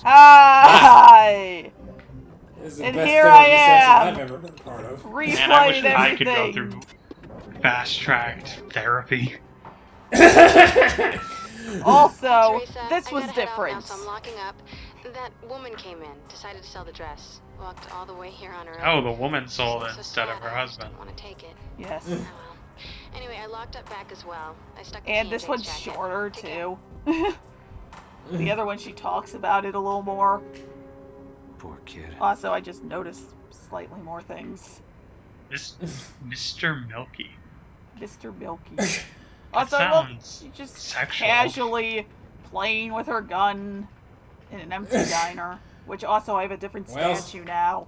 Hi! This is the And best here therapy I session am! I've ever been part of. Replaying Man, I wish everything! I could go through fast-tracked therapy. Also, Teresa, this I was gotta head out now, different. so I'm locking up. That woman came in, decided to sell the dress. Walked all the way here on her own. Oh, the woman sold it So instead of sad, her I just husband. don't want to take it. Yes. Oh well. Anyway, I locked up back as well. I stuck the And key in this one's Jake's jacket. shorter, Take care. too. The other one, she talks about it a little more. Poor kid. Also, I just noticed slightly more things. Mr. Milky. Mr. Milky. That Also, I love sounds she's just sexual. casually playing with her gun in an empty diner. Which also, I have a different Well- statue now.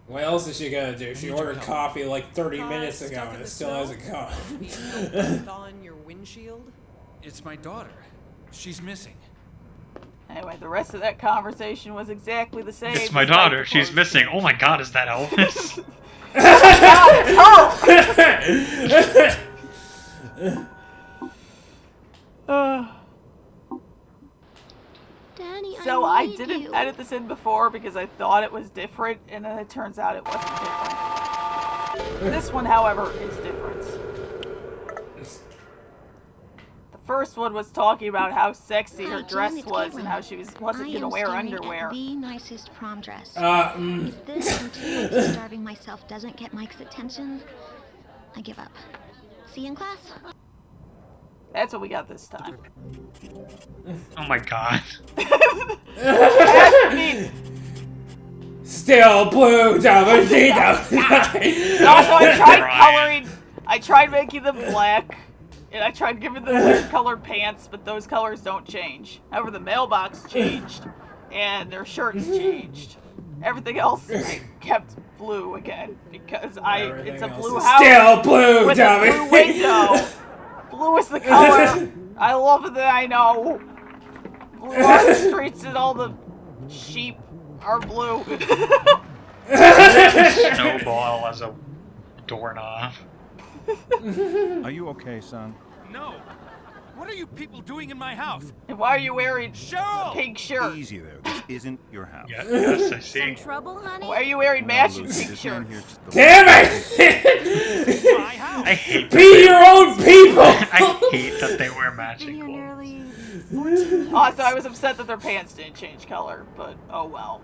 What else is she gonna do? She ordered coffee like 30 minutes ago and it still hasn't come. On your windshield? It's my daughter. She's missing. Anyway, the rest of that conversation was exactly the same. It's my despite daughter. the She's clothes missing. change. Oh my god, is that Elvis? Daddy, So I I need didn't you. edit this in before because I thought it was different, and then it turns out it wasn't different. This one, however, is different. The first one was talking about how sexy her dress was and how she wasn't gonna wear underwear. The nicest prom dress. Mm. If this until starving myself doesn't get Mike's attention, I give up. See you in class. That's what we got this time. Oh my god. I mean, Still blue, double D, also, I tried coloring. I tried making them black, and I tried giving them weird colored pants, but those colors don't change. However, the mailbox changed, and their shirts changed. Everything else I kept blue again because it's a blue house Still blue, with a blue window. Blue is the color. I love that I know. Blue are the streets and all the sheep are blue. Snowball as a doorknob. Are you okay, son? No. What are you people doing in my house? And why are you wearing a Cheryl! pink shirt? Easy there. This isn't your house. Yeah, yes, I see. Trouble, honey? Why are you wearing matching Lucy, pink this man shirts? here just Damn it! My house. I hate Be your own people! I hate that they wear matching clothes. Also, I was upset that their pants didn't change color, but oh well.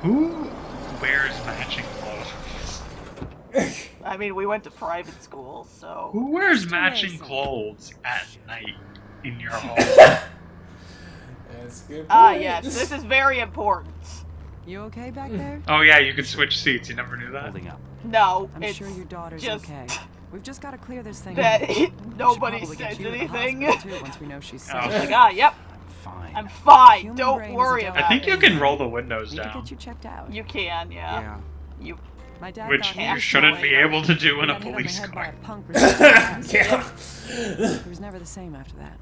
Who wears matching clothes? I mean, we went to private school, so... Who wears matching clothes at night in your home? That's a good Ah, point. yes, this is very important. You okay back there? Oh yeah, you could switch seats. You never knew that? holding up. No, I'm it's sure your daughter's just okay. We've just got to clear this thing. that up. We should nobody probably get says you to the anything. hospital, too, once we know she's safe. Oh. Like, ah, yep, Fine. I'm fine. Human Don't brain is worry a about I think it. you can roll the windows Need to down, get you checked out. You can, yeah. You. My dad which got you hit. shouldn't be able to do in He a got hit on the police head by car. a punk resisting arrest. Yeah. He was never the same after that.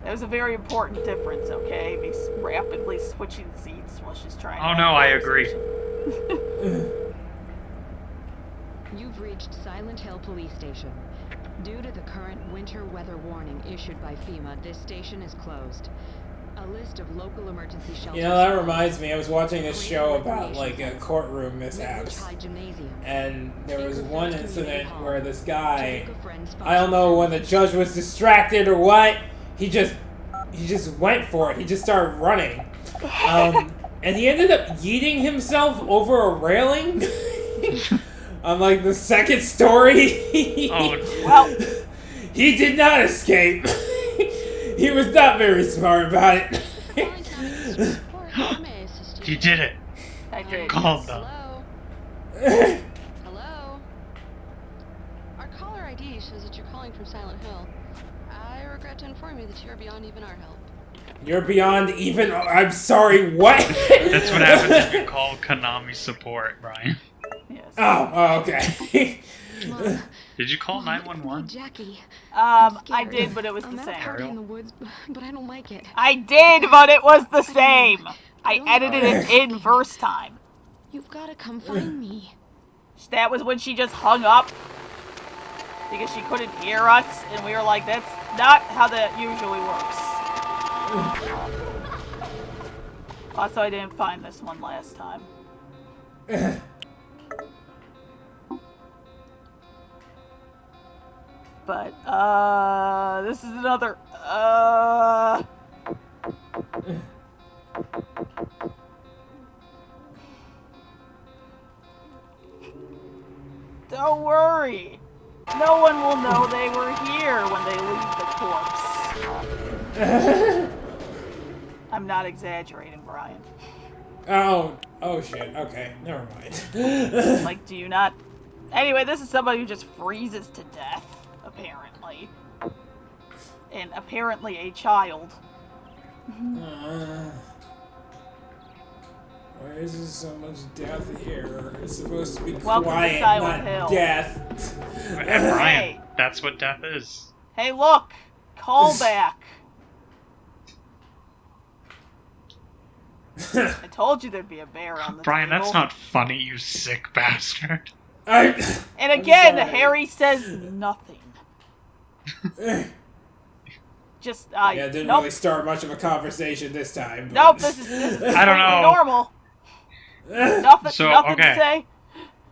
That was a very important difference, okay? Me rapidly switching seats while she's trying to Oh have no, a I agree. conversation. You've reached Silent Hill Police Station. Due to the current winter weather warning issued by FEMA, this station is closed. A list of local emergency shelters. You know, that reminds me, I was watching this show about, like, courtroom mishaps. High gymnasium. And there was one incident where this guy, I don't know when the judge was distracted or what, he just went for it. He just started running. And he ended up yeeting himself over a railing on, like, the second story. Oh, Well, He did not escape. He was not very smart about it. you did it. I did. Calm down. Hello? Hello? Our caller ID shows that you're calling from Silent Hill. I regret to inform you that you are beyond even our help. You're beyond even. I'm sorry, what? That's what happens if you call Konami support, Brian. Yes. Oh, okay. Mom, Did you call Mom, it's me, 911? Jackie. I did, but it was I'm the out same. partying in the woods, but I don't like it. I did, but it was the same. I edited it in first time. You've got to come find me. That was when she just hung up. because she couldn't hear us, and we were like, that's not how that usually works. Also, I didn't find this one last time. But, this is another, Don't worry. No one will know they were here when they leave the corpse. I'm not exaggerating, Brian. Oh shit. Okay, never mind. Like, do you not? Anyway, this is somebody who just freezes to death, apparently. And apparently a child. Why is there so much death here? It's supposed to be Welcome to quiet, Silent not Hill. death. And Brian, that's what death is. Hey, look! Call back! I told you there'd be a bear on the Brian, table. that's not funny, you sick bastard. And again, Harry says nothing. Just, yeah, didn't nope. really start much of a conversation this time. But... Nope, this is I don't know. normal. Nothing to say.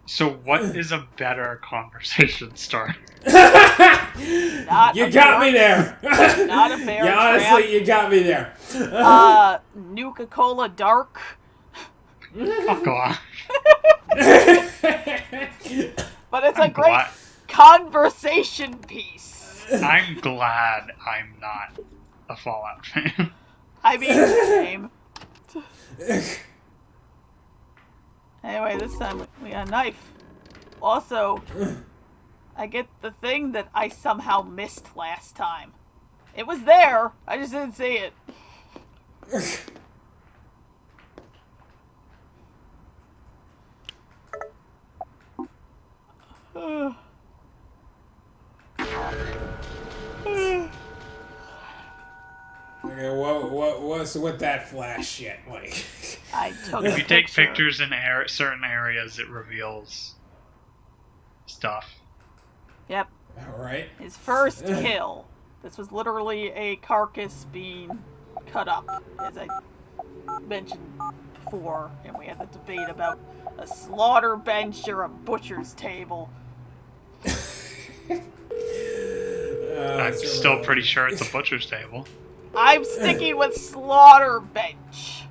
So what is a better conversation starter? You got me there. Not a bear Yeah, honestly, you got me there. Nuka-Cola Dark. Fuck off. But it's a great conversation piece. I'm glad I'm not a Fallout fan. I mean, same. Anyway, this time we got a knife. Also, I get the thing that I somehow missed last time. It was there, I just didn't see it. Okay, what's with that flash shit? Like, I took if you take pictures in certain areas, it reveals stuff. Yep. Alright. His first kill. This was literally a carcass being cut up, as I mentioned before, and we had the debate about a slaughter bench or a butcher's table. I'm still pretty sure it's a butcher's table. I'm sticking with slaughter bench.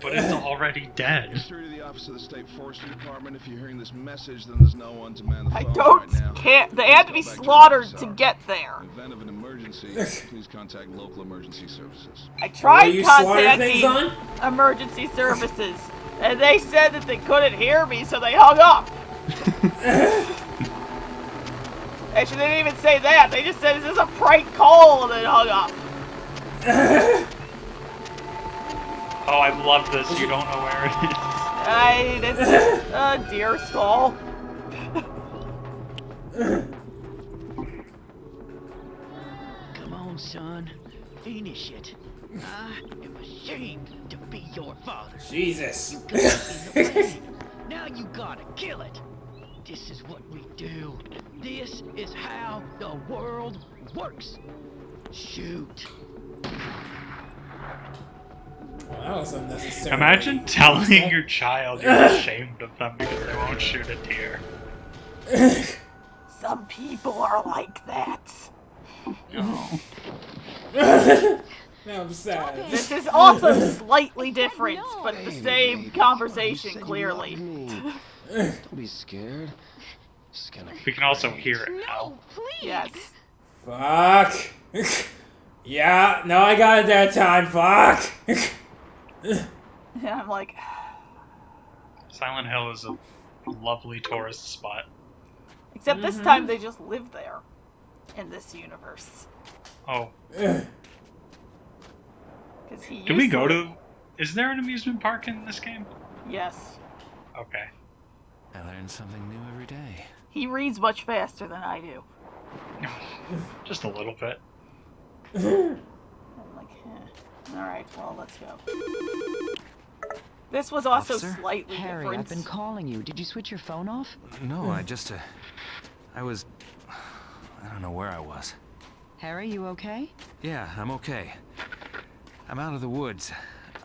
But it's already dead. History to the office of the State Forestry Department. If you're hearing this message, then there's no one to man the I phones don't right now. care. They had to be slaughtered to get there. In the event of an emergency, please contact local emergency services. I tried you slaughter things contacting on? emergency services, and they said that they couldn't hear me, so they hung up. Actually, they didn't even say that. They just said, "Is this a prank call?" and then hung up. Oh, I love this. You don't know where it is. It's a deer skull. Come on, son. Finish it. I am ashamed to be your father. Jesus. You got it in the way. Now you gotta kill it. This is what we do. This is how the world works. Shoot. Well, that was unnecessary. Imagine telling your child you're ashamed of them because they won't shoot a deer. Some people are like that. Oh. Now I'm sad. This is also slightly different, but the same conversation, clearly. Don't be scared. Just gonna... We can also hear it now. Yes. Fuck. Yeah, no, I got it that time. Fuck. And I'm like... Silent Hill is a lovely tourist spot. Except this time they just live there. In this universe. Oh. Did we go to... Is there an amusement park in this game? Yes. Okay. I learn something new every day. He reads much faster than I do. Just a little bit. I'm like, alright, well, let's go. This was also Officer? slightly Harry, different. I've been calling you. Did you switch your phone off? No, I just, I was... I don't know where I was. Harry, you okay? Yeah, I'm okay. I'm out of the woods.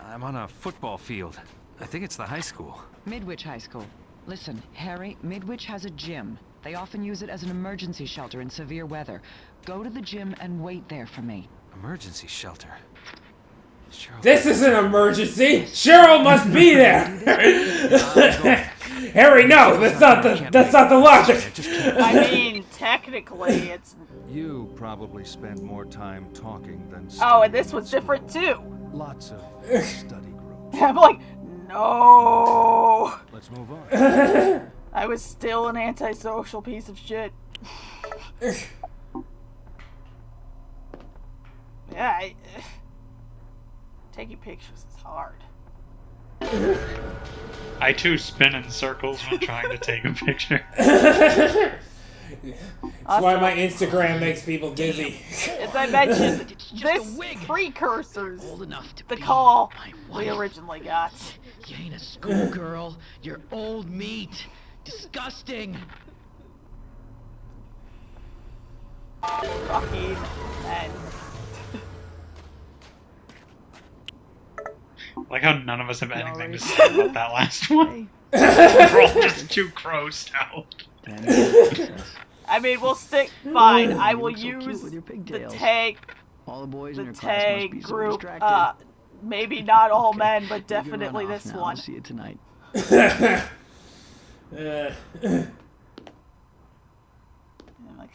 I'm on a football field. I think it's the high school. Midwich High School. Listen, Harry, Midwich has a gym. They often use it as an emergency shelter in severe weather. Go to the gym and wait there for me. Emergency shelter. Cheryl. This is an emergency. Cheryl must be there. Harry, no, that's not the logic. I mean, technically, it's. You probably spend more time talking than Oh, studying and this was in different school. too. Lots of study groups. I'm like, no. Let's move on. I was still an antisocial piece of shit. Yeah, taking pictures is hard. I too spin in circles when trying to take a picture. That's why my Instagram makes people dizzy. As I mentioned, this precursors the call we originally got. You ain't a schoolgirl. You're old meat. Disgusting. Fucking men. Like how none of us have anything to say about that last one. We're all just too grossed out. I mean, we'll stick. Fine, I will use the tag. All the boys in The your class must be tag so group. distracted. Maybe not all Okay, men, but you can run definitely off this now. one. I'll see you tonight. I'm like,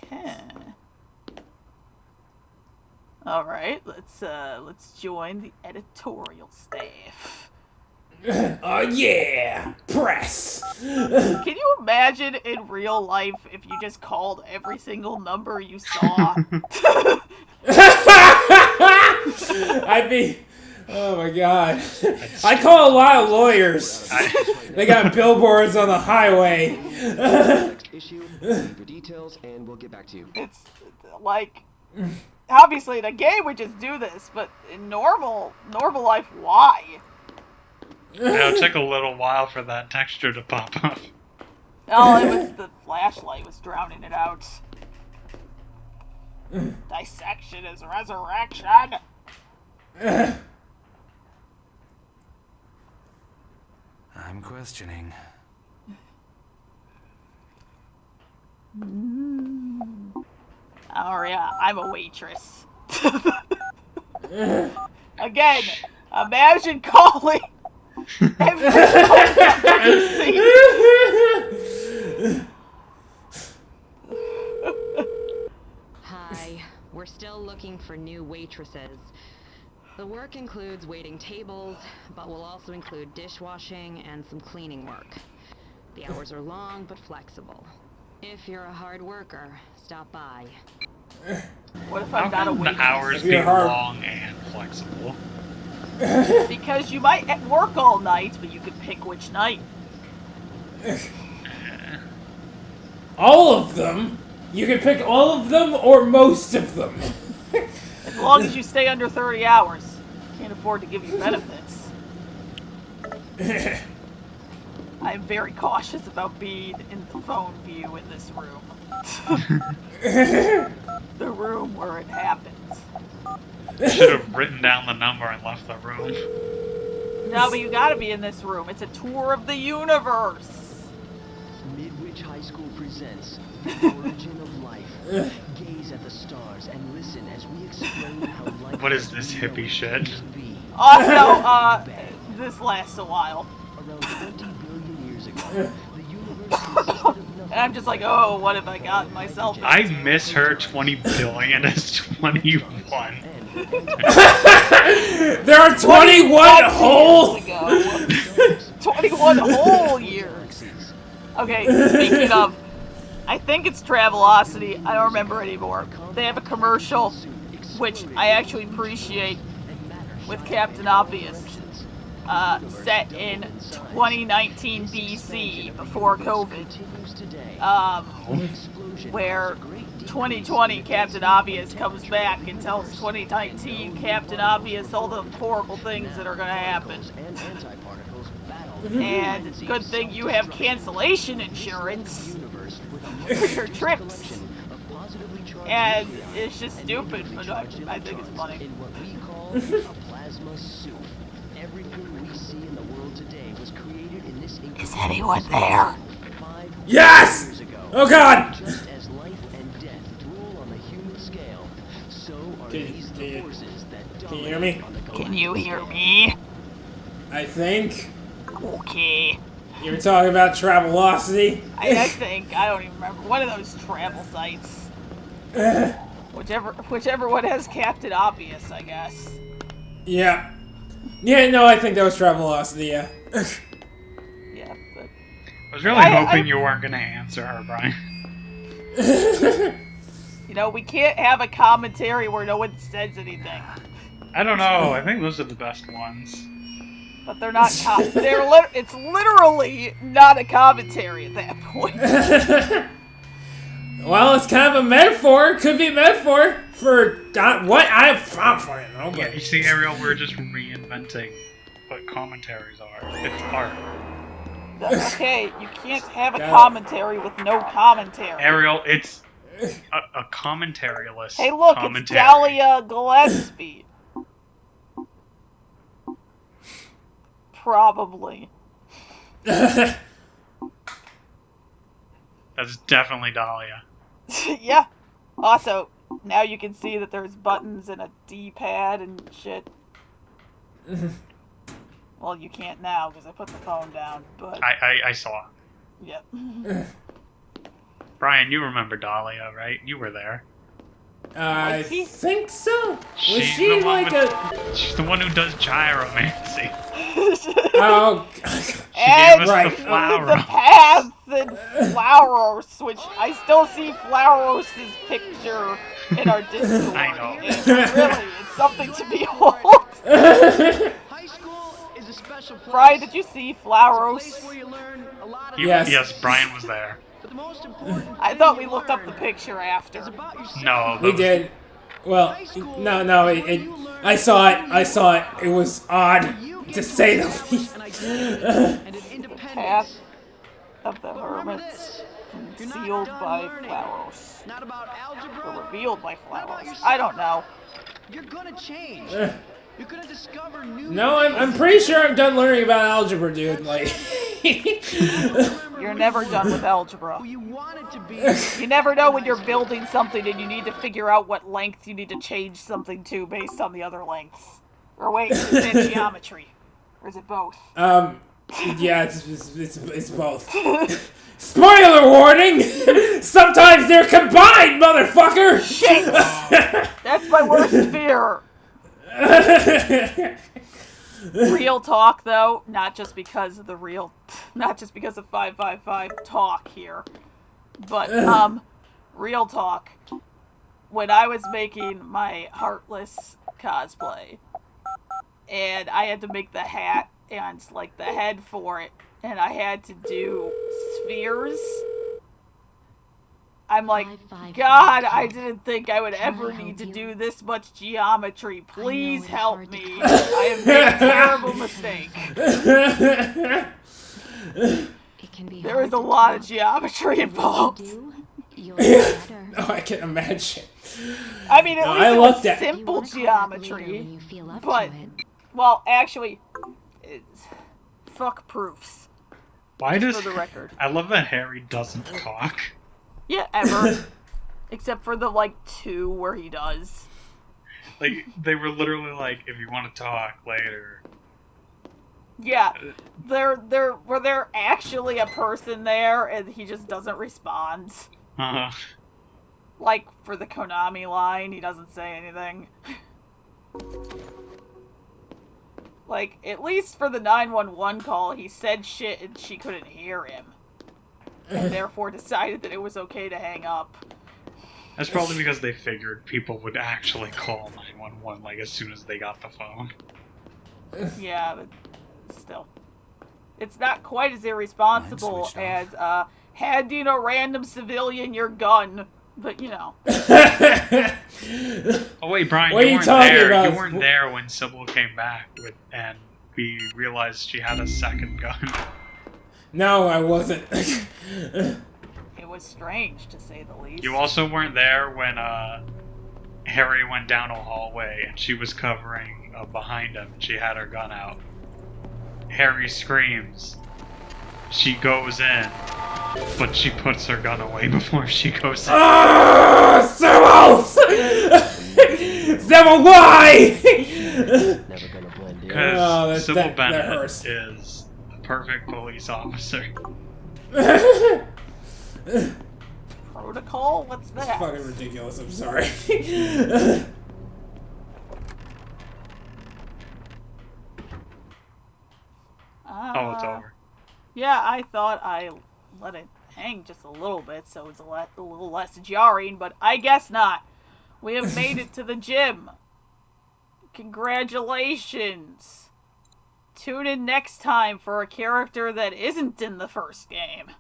All right, let's join the editorial staff. Oh yeah, press. Can you imagine in real life if you just called every single number you saw? I'd be. Oh my god. I call a lot of lawyers. They got billboards on the highway. Next issue, for details, and we'll get back to you. It's like, obviously in a game we just do this, but in normal life, why? It took a little while for that texture to pop up. Oh, it was the flashlight was drowning it out. Dissection is resurrection. I'm questioning. Oh yeah, I'm a waitress. Again, imagine calling every Hi, we're still looking for new waitresses. The work includes waiting tables, but will also include dishwashing and some cleaning work. The hours are long but flexible. If you're a hard worker, stop by. What if I'm not a waitress? The hours be long and flexible. Because you might work all night, but you could pick which night. All of them? You can pick all of them or most of them. As long as you stay under 30 hours. Can't afford to give you benefits. I'm very cautious about being in the phone view in this room. The room where it happens. Should have written down the number and left the room. No, but you gotta be in this room. It's a tour of the universe. Midwich High School presents The Origin of Life. Gaze at the stars and listen as we explain how life What is this hippie shit? Also, this lasts a while. Around 20 billion years ago, the universe consisted of nothing. And I'm just like, oh, what have I gotten myself into? I miss her 20 billion as 21. There are 21 whole. 21 whole years. Okay, speaking of, I think it's Travelocity. I don't remember anymore. They have a commercial, which I actually appreciate, with Captain Obvious, set in 2019 BC, before COVID, where 2020 Captain Obvious comes back and tells 2019 Captain Obvious all the horrible things that are going to happen. And good thing you have cancellation insurance for your trips. And it's just stupid, but I think it's funny. In what we call a plasma soup. Everything we see in the world today was created in this. Is anyone there? Yes! Oh God! Just as life and death rule on the human scale, so are these the forces that can you hear me? Can you hear me? I think. Okay. You were talking about Travelocity? I think, I don't even remember. One of those travel sites. Whichever one has Captain Obvious, I guess. Yeah. Yeah, no, I think that was Travelocity, yeah. Yeah, but... I was really hoping you weren't going to answer her, Brian. You know, we can't have a commentary where no one says anything. I don't know. I think those are the best ones. But they're not. It's literally not a commentary at that point. Well, it's kind of a metaphor. Could be a metaphor for what I'm for you know. Yeah, you see, Ariel, we're just reinventing what commentaries are. It's art. Okay, you can't have a commentary with no commentary. Ariel, it's a commentary-less Hey, look, commentary. it's Dahlia Gillespie. Probably. That's definitely Dahlia. Yeah. Also, now you can see that there's buttons and a D-pad and shit. Well, you can't now because I put the phone down, but... I saw. Yep. Brian, you remember Dahlia, right? You were there. I think so. Was She's she the one like She's the one who does gyromancy. Oh, she gave us the flower. The paths and Flowros, which I still see Flowros' picture in our Discord. I know. It's really, it's something to behold. High school is a special place. Brian, did you see Flowros? It's a place where you learn a lot of Yes, Brian was there. But the most important I thought we looked up the picture after. No, we did. Well, no. I saw it. It was odd, to say the least. Path of the Hermits, concealed by Flowers. Or revealed by Flowers. I don't know. You're gonna change. You're gonna discover new. No, I'm pretty sure I'm done learning about algebra, dude. Like, you're never done with algebra. You want it to be. You never know when you're building something and you need to figure out what length you need to change something to based on the other lengths. Or wait, is it geometry? Or is it both? Yeah, it's both. Spoiler warning! Sometimes they're combined, motherfucker! Shit! That's my worst fear. Real talk, though, not just because of 555 talk here, but real talk. When I was making my Heartless cosplay, and I had to make the hat and like the head for it, and I had to do spheres. I'm like, God, I didn't think I would ever need to do this much geometry. Please help me. I have made a terrible mistake. There is a lot of geometry involved. Oh, I can imagine. I mean, at least it was simple geometry. But, well, actually, fuck proofs. Why does... For the record. I love that Harry doesn't talk. Yeah, ever. Except for the, like, 2 where he does. Like, they were literally like, if you want to talk later. Yeah. Were there actually a person there and he just doesn't respond? Uh-huh. Like, for the Konami line, he doesn't say anything. Like, at least for the 911 call, he said shit and she couldn't hear him. And therefore decided that it was okay to hang up. That's probably because they figured people would actually call 911, like, as soon as they got the phone. Yeah, but still. It's not quite as irresponsible as, handing a random civilian your gun. But, you know. Oh, wait, Brian, what you weren't there. You weren't there when Sybil came back and we realized she had a second gun. No, I wasn't. It was strange, to say the least. You also weren't there when Harry went down a hallway and she was covering behind him and she had her gun out. Harry screams. She goes in, but she puts her gun away before she goes in. Servos! Servo, why? Never gonna blend in. Because Sybil that Bennett hurts. is a perfect police officer. Protocol? What's It's that? fucking ridiculous, I'm sorry. Oh, it's over. Yeah, I thought I let it hang just a little bit, so it's a little less jarring, but I guess not. We have made it to the gym. Congratulations. Tune in next time for a character that isn't in the first game.